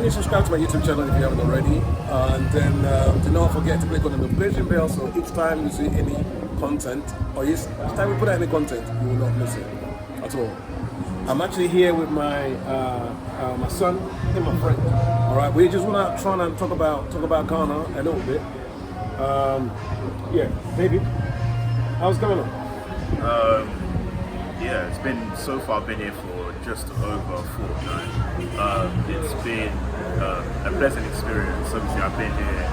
Kindly subscribe to my YouTube channel if you haven't already, and then do not forget to click on the notification bell so each time you see any content, or each time we put out any content, you will not miss it at all. I'm actually here with my my son and my friend. All right, we just want to try and talk about Ghana a little bit. Yeah, David, how's it going on? Yeah, it's been so far. I've been here for just over a fortnight. It's been a pleasant experience. Obviously, I've been here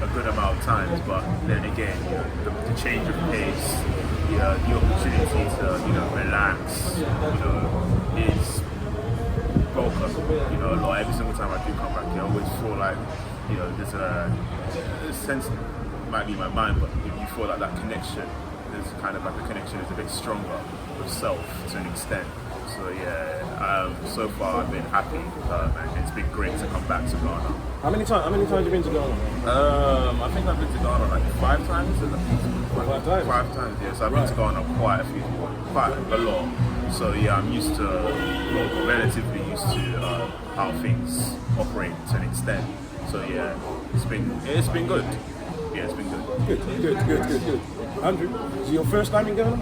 a good amount of times, but then again, the change of pace, the opportunity to relax, is welcome. Like every single time I do come back here, I always feel like there's a sense, it might be in my mind, but you feel like that connection. There's kind of like the connection is a bit stronger with self to an extent. So yeah, so far I've been happy, and it's been great to come back to Ghana. How many times have you been to Ghana? I think I've been to Ghana like 5 times. 5 times? 5 times, yeah. So I've been to Ghana quite a lot. So yeah, I'm used to, relatively used to how things operate to an extent. So yeah, it's been good. Yeah, it's been good. Good. Andrew, is it your first time in Ghana?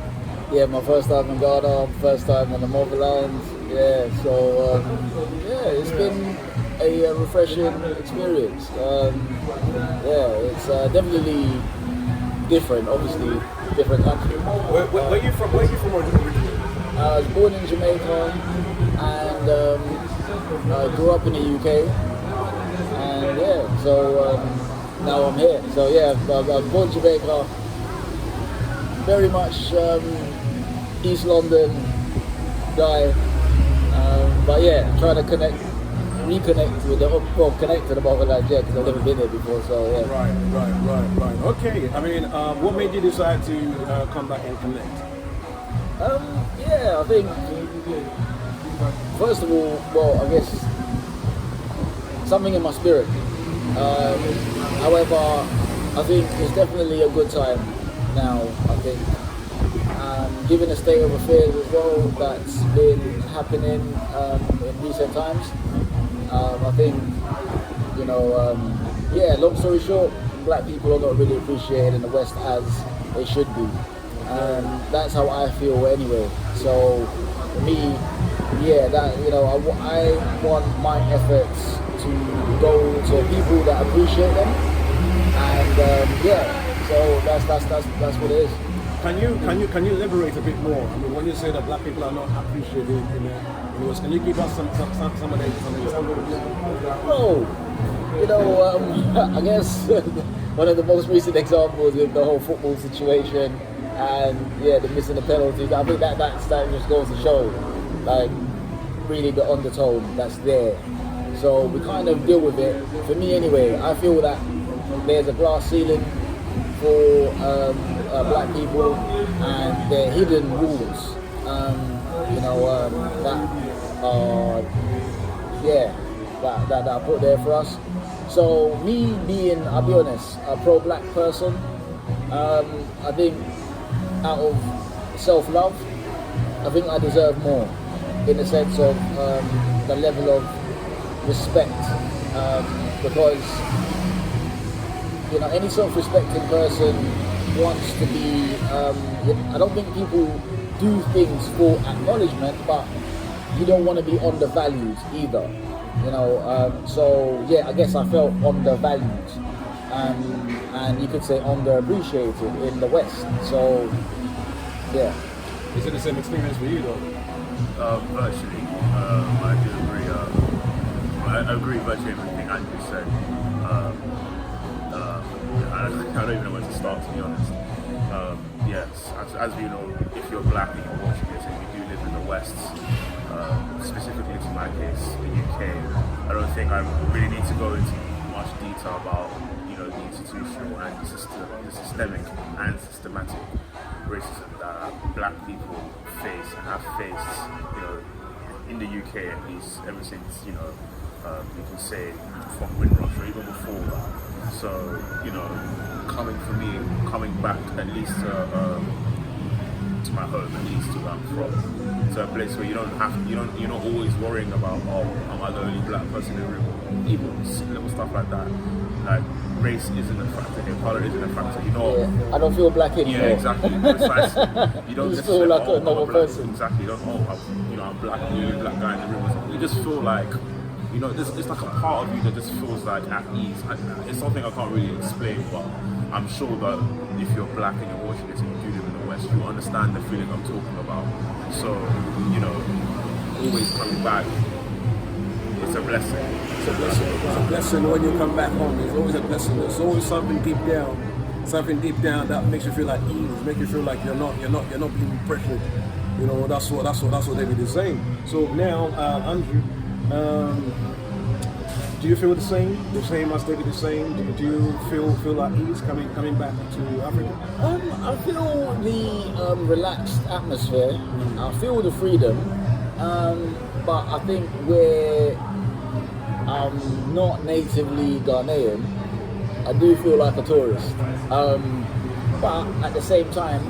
Yeah, my first time in Ghana, first time on the motherland. Yeah, so it's been a refreshing experience. Yeah, it's definitely different. Obviously, different country. Where are you from originally? I was born in Jamaica and I grew up in the UK. And yeah, so now I'm here. So yeah, I was born in Jamaica. Very much East London guy, but yeah, trying to reconnect with connect to the motherland, yeah, because I've never been there before, so yeah. Right. Okay, I mean, what made you decide to come back and connect? Yeah, I think, first of all, I guess, something in my spirit. However, I think it's definitely a good time now, I think. Given the state of affairs as well that's been happening in recent times, I think, long story short, black people are not really appreciated in the West as they should be. That's how I feel anyway. So for me, yeah, that I want my efforts to go to people that appreciate them, and so that's what it is. Can you elaborate a bit more? I mean, when you say that black people are not appreciated in the West, can you give us some of the examples? Oh, I guess one of the most recent examples is the whole football situation and the missing the penalties. I think that just goes to show, like, really the undertone that's there. So we kind of deal with it. For me anyway, I feel that there's a glass ceiling for black people, and their hidden rules, that are put there for us. So me being, I'll be honest, a pro-black person, I think out of self-love, I think I deserve more, in the sense of the level of respect, because any self-respecting person wants to be, I don't think people do things for acknowledgement, but you don't want to be undervalued either, so yeah, I guess I felt undervalued, and you could say underappreciated in the West, so yeah. Is it the same experience for you though? Virtually, I do agree, I agree with virtually everything Andrew said. I don't even know where to start, to be honest. Yes, as you know, if you're black and you're watching this and you do live in the West, specifically to my case, the UK, I don't think I really need to go into much detail about the institutional and the systemic and systematic racism that black people face and have faced, in the UK at least, ever since you can say from Windrush or even before that. So, coming back at least to to my home, at least to where I'm from, to a place where you're not always worrying about, oh, am I the only black person in the room? Little stuff like that. Like, race isn't a factor here, color isn't a factor. You know, I don't feel black anymore. yeah, exactly. Precisely. You don't just feel like oh, another I'm black. person. Exactly. You don't. Oh, I'm black. I'm the only black guy in the room. You just feel like, it's like a part of you that just feels like at ease. It's something I can't really explain, but I'm sure that if you're black and you're watching this and you do live in the West, you understand the feeling I'm talking about. So, always coming back, it's a blessing. It's a blessing. It's a blessing when you come back home. It's always a blessing. There's always something deep down that makes you feel like ease, make you feel like you're not being pressured. That's what David is saying. So now, Andrew, do you feel the same as David is saying? Do you feel at ease coming back to Africa? I feel the relaxed atmosphere. I feel the freedom, but I think where I'm not natively Ghanaian, I do feel like a tourist. But at the same time,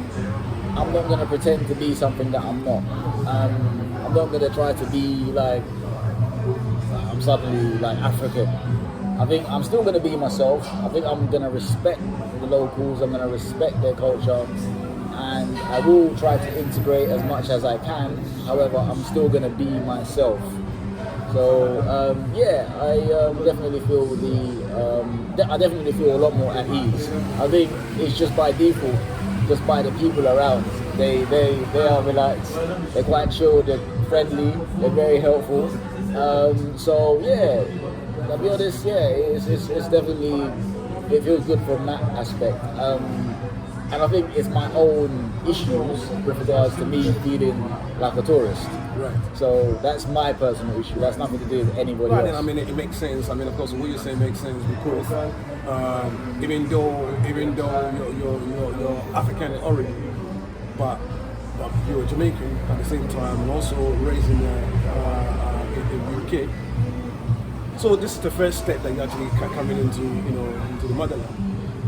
I'm not going to pretend to be something that I'm not. I'm not going to try to be like I'm suddenly like African. I think I'm still going to be myself. I think I'm going to respect the locals. I'm going to respect their culture, and I will try to integrate as much as I can. However, I'm still going to be myself. So I definitely feel I definitely feel a lot more at ease. I think it's just by default, just by the people around. They are relaxed. They're quite chill. They're friendly. They're very helpful. So yeah, I'll be honest. Yeah, it's definitely, it feels good from that aspect. And I think it's my own issues with regards to me feeling like a tourist. Right. So that's my personal issue. That's nothing to do with anybody Right, else. I mean, it makes sense. I mean, of course, what you're saying makes sense because even though you're African in origin, but you're Jamaican at the same time, and also raised in the UK. So this is the first step that you're actually coming into the motherland,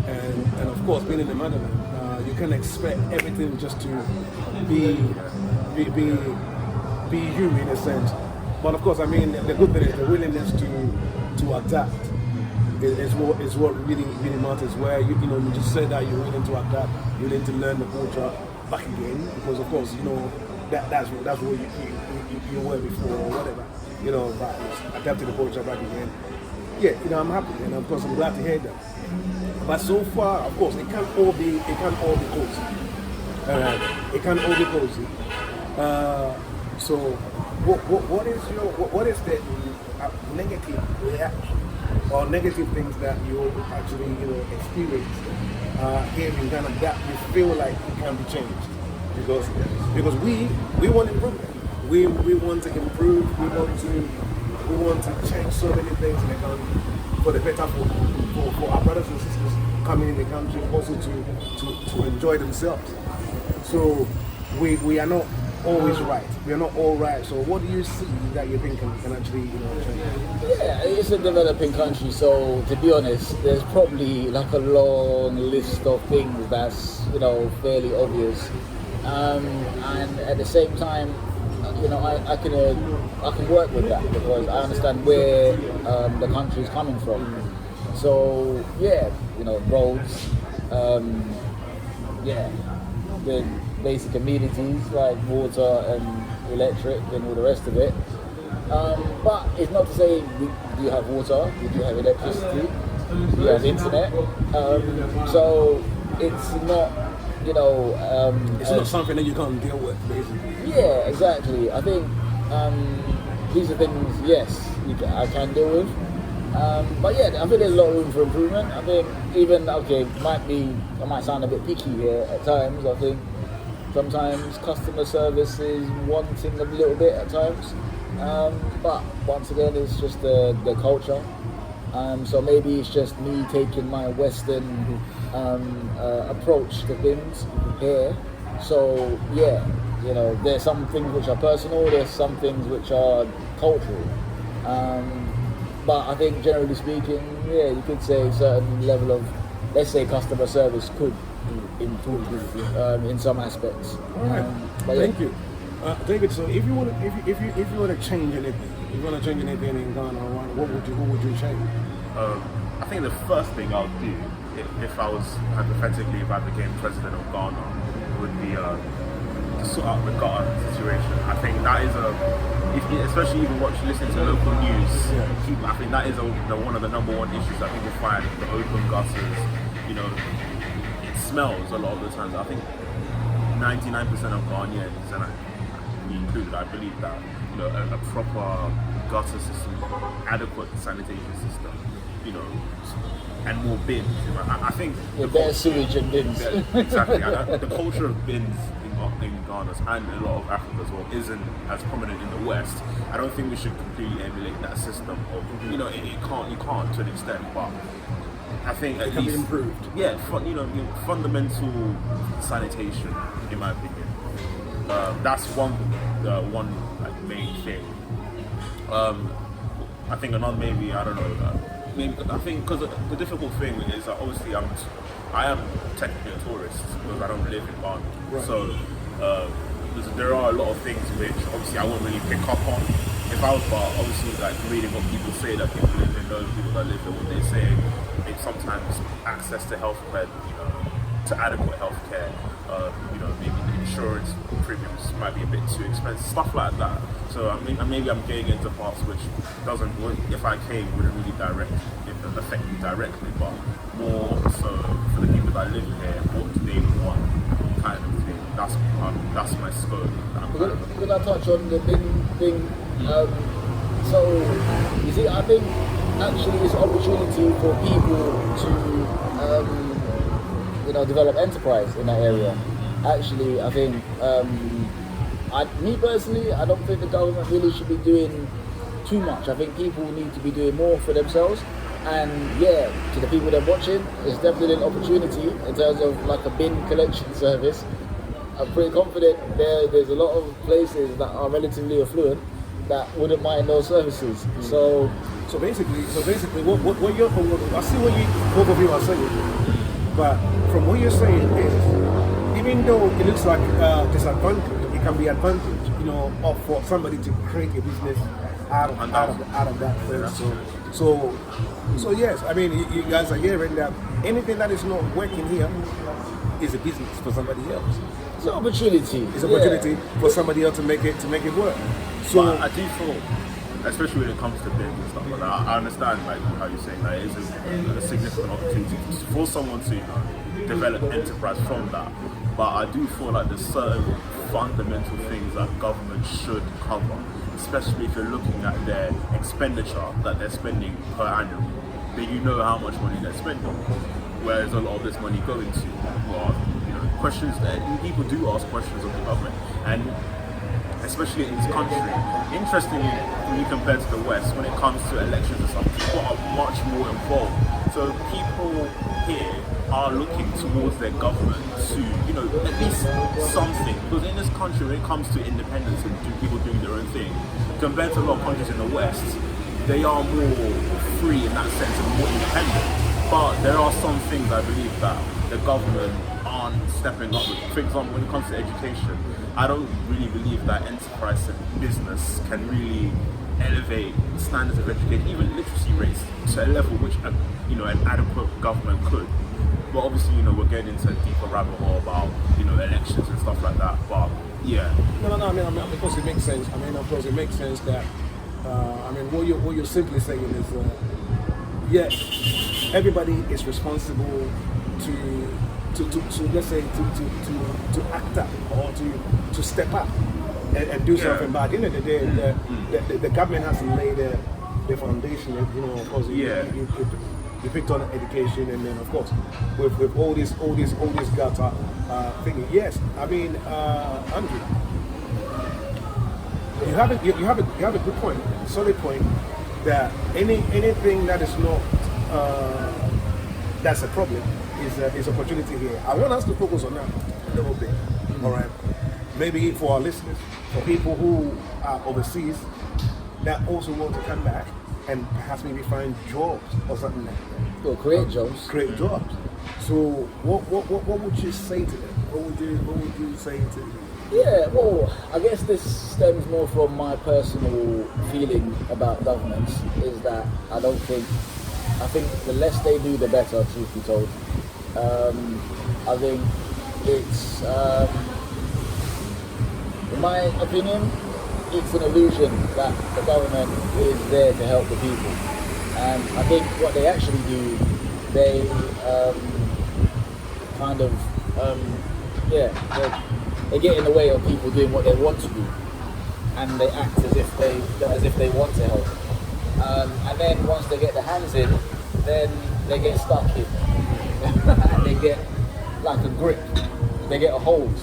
and of course, being in the motherland, you can expect everything just to be you in a sense. But of course, I mean, the good thing is the willingness to adapt is what really matters. Where you just said that you're willing to adapt, you're willing to learn the culture back again, because of course that's what you were before or whatever. But adapting the culture back again. Yeah, I'm happy, and of course I'm glad to hear that. But so far, of course, it can't all be cozy. It can't all be cozy. So, what is the negative reaction or negative things that you actually experience here in Ghana that you feel like it can be changed? Because we want improvement. We want to improve. We want to change so many things in the country for the better for our brothers and sisters coming in the country, also to enjoy themselves. So we are not always right. We are not all right. So what do you see that you think can actually change? Yeah, it's a developing country, so to be honest, there's probably like a long list of things that's fairly obvious, and at the same time, I can work with that because I understand where the country is coming from. So yeah, roads, the basic amenities like water and electric and all the rest of it. But it's not to say we do have water, we do have electricity, we have internet. So it's not, it's not something that you can't deal with, basically. Yeah, exactly. I think these are things, yes, I can deal with. But yeah, I think there's a lot of room for improvement. I think even, I might sound a bit picky here at times. I think sometimes customer service is wanting a little bit at times. But once again, it's just the culture. So maybe it's just me taking my Western approach to things here. So yeah, there's some things which are personal, there's some things which are cultural. But I think generally speaking, yeah, you could say a certain level of, let's say, customer service could improve in some aspects. All right. But Thank you, David. So, if you want to change anything, if you want to change anything in Ghana, what would you change? I think the first thing I'll do, if I was hypothetically, if I became president of Ghana, would be to sort out the gutter situation. I think that is especially even listening to local news. I think that is one of the number one issues that people find: the open gutters. You know, it smells a lot of the times. I think 99% of Ghanaians, and me included, I believe that a proper gutter system, adequate sanitation system, and more bins. I think better sewage and bins. Exactly. The culture of bins in Ghana and a lot of Africa as well isn't as prominent in the West. I don't think we should completely emulate that system. Of you can't to an extent, but I think at It can least be improved. Yeah, fundamental sanitation, in my opinion. That's one main thing. I think another maybe I don't know. Maybe I think because the difficult thing is that obviously I am technically a tourist because I don't live in Ghana. Right. So there are a lot of things which obviously I won't really pick up on if I was, but obviously like reading what people say that people live in, those people that live there, what they say, it's sometimes access to healthcare, to adequate healthcare, maybe the insurance premiums might be a bit too expensive, stuff like that. So maybe I'm getting into parts which if I came, wouldn't really affect me directly, but more so for the people that live here, what do they want, kind of thing. That's my scope. Could I touch on the bin thing? So, you see, I think actually it's an opportunity for people to, develop enterprise in that area. Actually, I think, me personally, I don't think the government really should be doing too much. I think people need to be doing more for themselves. And yeah, to the people that are watching, it's definitely an opportunity in terms of like a bin collection service. I'm pretty confident there's a lot of places that are relatively affluent that wouldn't mind those services. So basically, what you're, I see what both of you are saying, but from what you're saying is, even though it looks like disadvantage, it can be advantage, for somebody to create a business out of that thing. So yes, I mean, you guys are hearing that anything that is not working here is a business for somebody else. it's an opportunity. It's an opportunity for somebody else to make it work. So but I do feel, especially when it comes to bins and stuff like that, I understand like how you're saying that it is a significant opportunity for someone to develop enterprise from that. But I do feel like there's certain fundamental things that government should cover, especially if you're looking at their expenditure that they're spending per annum. Then you know how much money they're spending. Whereas a lot of this money going to questions that people do ask questions of the government, and especially in this country. Interestingly, when you compare to the West, when it comes to elections and stuff, people are much more involved. So people here are looking towards their government to, at least something. Because in this country, when it comes to independence and people doing their own thing, compared to a lot of countries in the West, they are more free in that sense and more independent. But there are some things I believe that the government aren't stepping up with. For example, when it comes to education, I don't really believe that enterprise and business can really elevate standards of education, even literacy rates, to a level which an adequate government could. But obviously, we're getting into a deeper rabbit hole about elections and stuff like that. But yeah, no. I mean, because it makes sense. I mean, of course, it makes sense that. What you're simply saying is, yes, everybody is responsible to let's say to act up or to step up and do something. But at the end of the day, the government has to lay the foundation. Of course, you picked on education, and then of course with all this gutter thinking. Yes, I mean, Andrew, you have a good point, solid point, that anything that is not that's a problem is opportunity here. I want us to focus on that a little bit. All right, maybe for our listeners, for people who are overseas that also want to come back and perhaps maybe find jobs or something like that. Or create jobs. Create jobs. So what would you say to them? What would you say to them? Yeah, well, I guess this stems more from my personal feeling about governments, is that I think the less they do, the better, truth be told. I think it's, in my opinion, it's an illusion that the government is there to help the people. And I think what they actually do, they they get in the way of people doing what they want to do, and they act as if they want to help. And then once they get their hands in, then they get stuck in, and they get like a grip. They get a hold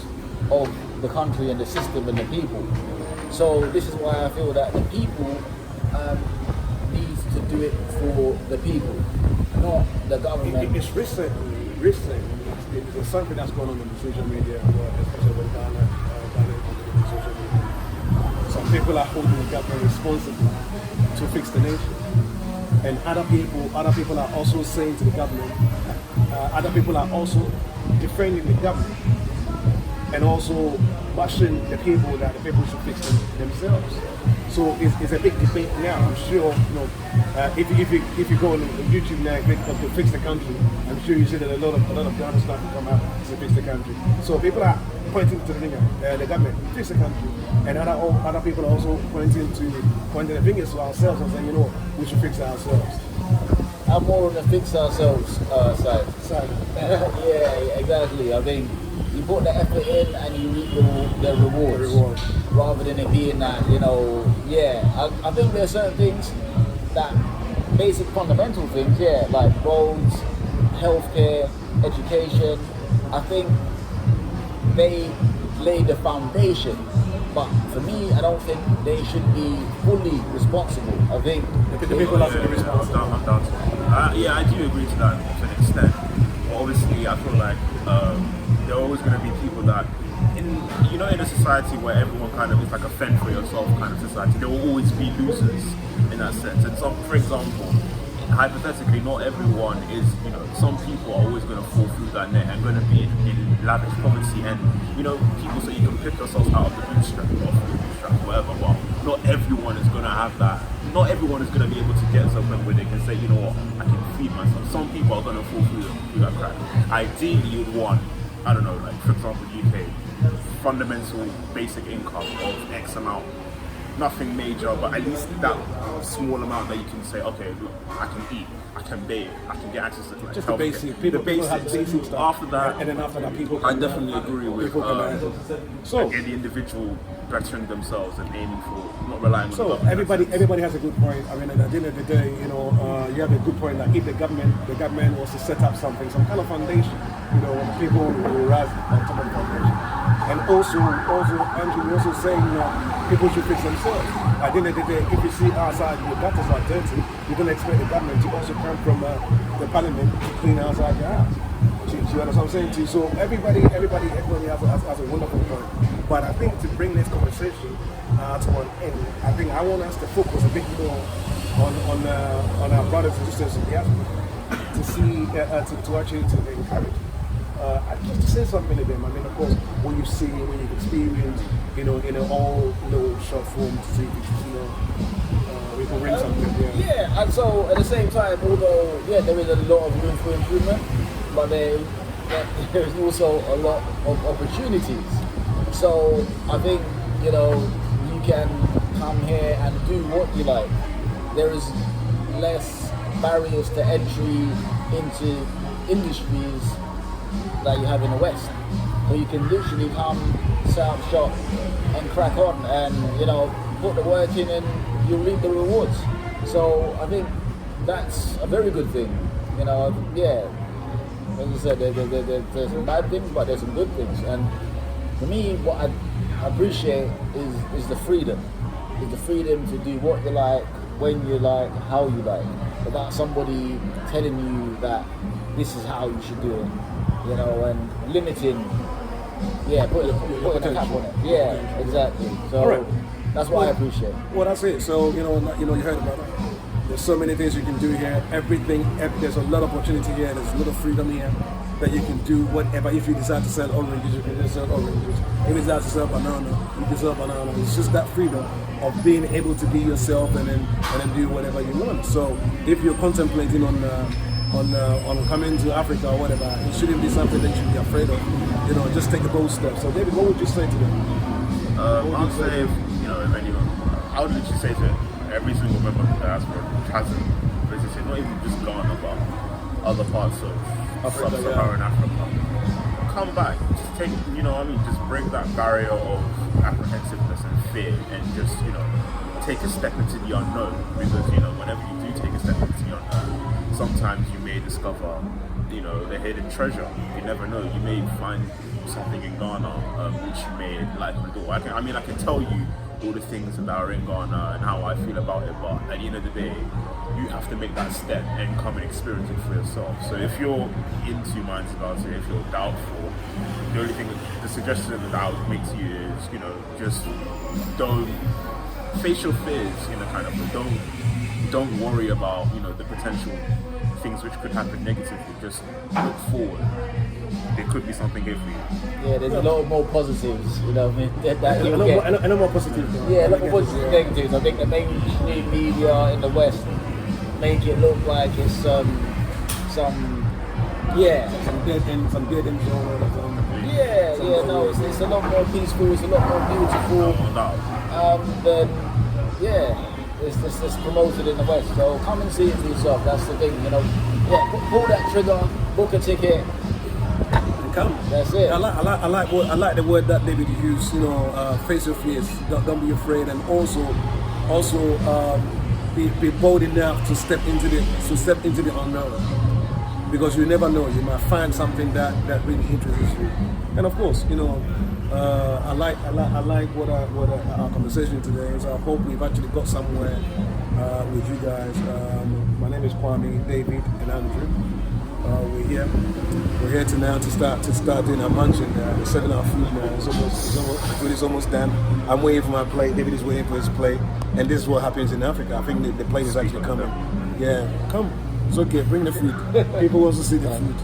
of the country and the system and the people. So this is why I feel that the people need to do it for the people, not the government. It's recent. There's something that's going on in the social media, especially with Ghana on social media. Some people are holding the government responsible to fix the nation, and other people are also saying to the government, other people are also defending the government, and also bashing the people that the people should fix themselves. So it's a big debate now. I'm sure, if you go on YouTube now and click to fix the country, I'm sure you see that a lot of Ghana stuff will come out to fix the country. So people are pointing to the government, fix the country, and other people are also pointing the fingers to ourselves and saying, we should fix ourselves. I'm more on the fix ourselves side. Yeah, exactly. I think you put the effort in and you reap the rewards. Rather than it being that, I think there are certain things that, basic fundamental things, like roads, healthcare, education, I think they lay the foundation. But for me, I don't think they should be fully responsible. I think the people have to be responsible. I'm down to it. I do agree to that to an extent. But obviously, I feel like there are always going to be people that, in a society where everyone kind of is like a fend for yourself kind of society, there will always be losers in that sense. And some, for example, hypothetically, not everyone is, some people are always going to fall through that net and going to be in lavish poverty. And, people say you can pick yourself out of the bootstrap, whatever, but not everyone is going to have that. Not everyone is going to be able to get somewhere where they can say, you know what, I can feed myself. Some people are going to fall through that crack. Ideally, you'd want, I don't know, like, for example, UK, fundamental basic income of X amount. Nothing major, but at least that small amount that you can say, okay, look, I can eat, I can bathe, I can get access to like, just the basic. People have basic stuff. After that, and then after that, people. I definitely agree with so like, the individual bettering themselves and aiming for not relying on the government. Everybody has a good point. I mean, at the end of the day, you have a good point. Like if the government was to set up something, some kind of foundation, the people will rise on top of the foundation. And also, Andrew, you're also saying people should fix themselves. At the end of the day, if you see outside your gutters are dirty, you don't expect the government to also come from the parliament to clean outside your house. Do you understand what I'm saying to you? So everybody has a wonderful point. But I think to bring this conversation to an end, I think I want us to focus a bit more on our brothers and sisters in the diaspora to see to actually encourage. Just to say something to them. I mean, of course, what you've seen, what you've experienced, in all little short form to see if we can bring something. Yeah, and so at the same time, although there is a lot of room for improvement, but there is also a lot of opportunities. So I think you can come here and do what you like. There is less barriers to entry into industries that you have in the West, where you can literally come, set up shop and crack on and put the work in and you'll reap the rewards. So I think that's a very good thing. As I said, there's some bad things, but there's some good things. And for me, what I appreciate is the freedom. Is the freedom to do what you like, when you like, how you like, without somebody telling you that this is how you should do it. And limiting, putting a cap on it. Yeah, exactly. So right. That's what I appreciate. Well, that's it. So you heard about it. There's so many things you can do here. There's a lot of opportunity here. There's a lot of freedom here. that you can do whatever. If you decide to sell oranges, you can just sell oranges. If you decide to sell banana, you can sell banana. It's just that freedom of being able to be yourself and then do whatever you want. So if you're contemplating on coming to Africa or whatever, it shouldn't be something that you should be afraid of. You know, just take a bold step. So David, what would you say to them? I'd say, if anyone, I would literally say to every single member of the diaspora who hasn't visited, not even just Ghana, but other parts of sub-Saharan Africa, come back. Just take, just break that barrier of apprehensiveness and fear, and just, take a step into the unknown. Because, whenever you do take a step into the unknown, sometimes you may discover, the hidden treasure. You never know. You may find something in Ghana which you may like and do. I can tell you all the things that are in Ghana and how I feel about it, but at the end of the day, you have to make that step and come and experience it for yourself. So if you're in two minds about it, if you're doubtful, the only thing, the suggestion that I would make to you is, just don't face your fears, but don't worry about, the potential things which could happen negatively. Just look forward. There could be something here for you. Yeah, there's a lot more positives, that you'll I get. know more positive. Yeah, a lot more positives than negatives. I think the mainstream media in the West make it look like it's some dead end zone. It's a lot more peaceful, it's a lot more beautiful. It's promoted in the West. So come and see it for yourself. That's the thing, pull that trigger, book a ticket. Come. That's it. I like the word that David used. Face your fears. Don't be afraid, and also be bold enough to step into the unknown, because you never know. You might find something that really interests you. And of course, I like what our conversation today is. I hope we've actually got somewhere with you guys. My name is Kwame, David, and Andrew. We're here to start doing our munching. We're serving our food now. Food is almost done. I'm waiting for my plate. David is waiting for his plate. And this is what happens in Africa. I think the plate is actually coming. Yeah, come. It's okay. Bring the food. People want to see the food.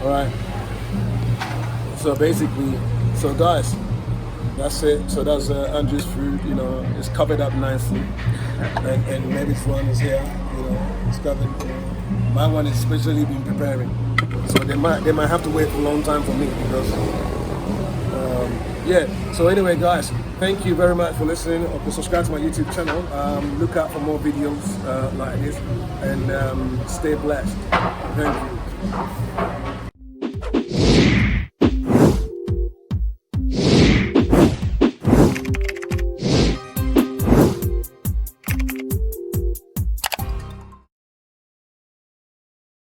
All right. So basically, guys, that's it. So that's Andrew's food. It's covered up nicely, and David's one is here. It's covered. My one is especially been preparing, so they might have to wait a long time for me because So anyway, guys, thank you very much for listening. Subscribe to my YouTube channel. Look out for more videos like this, and stay blessed. Thank you.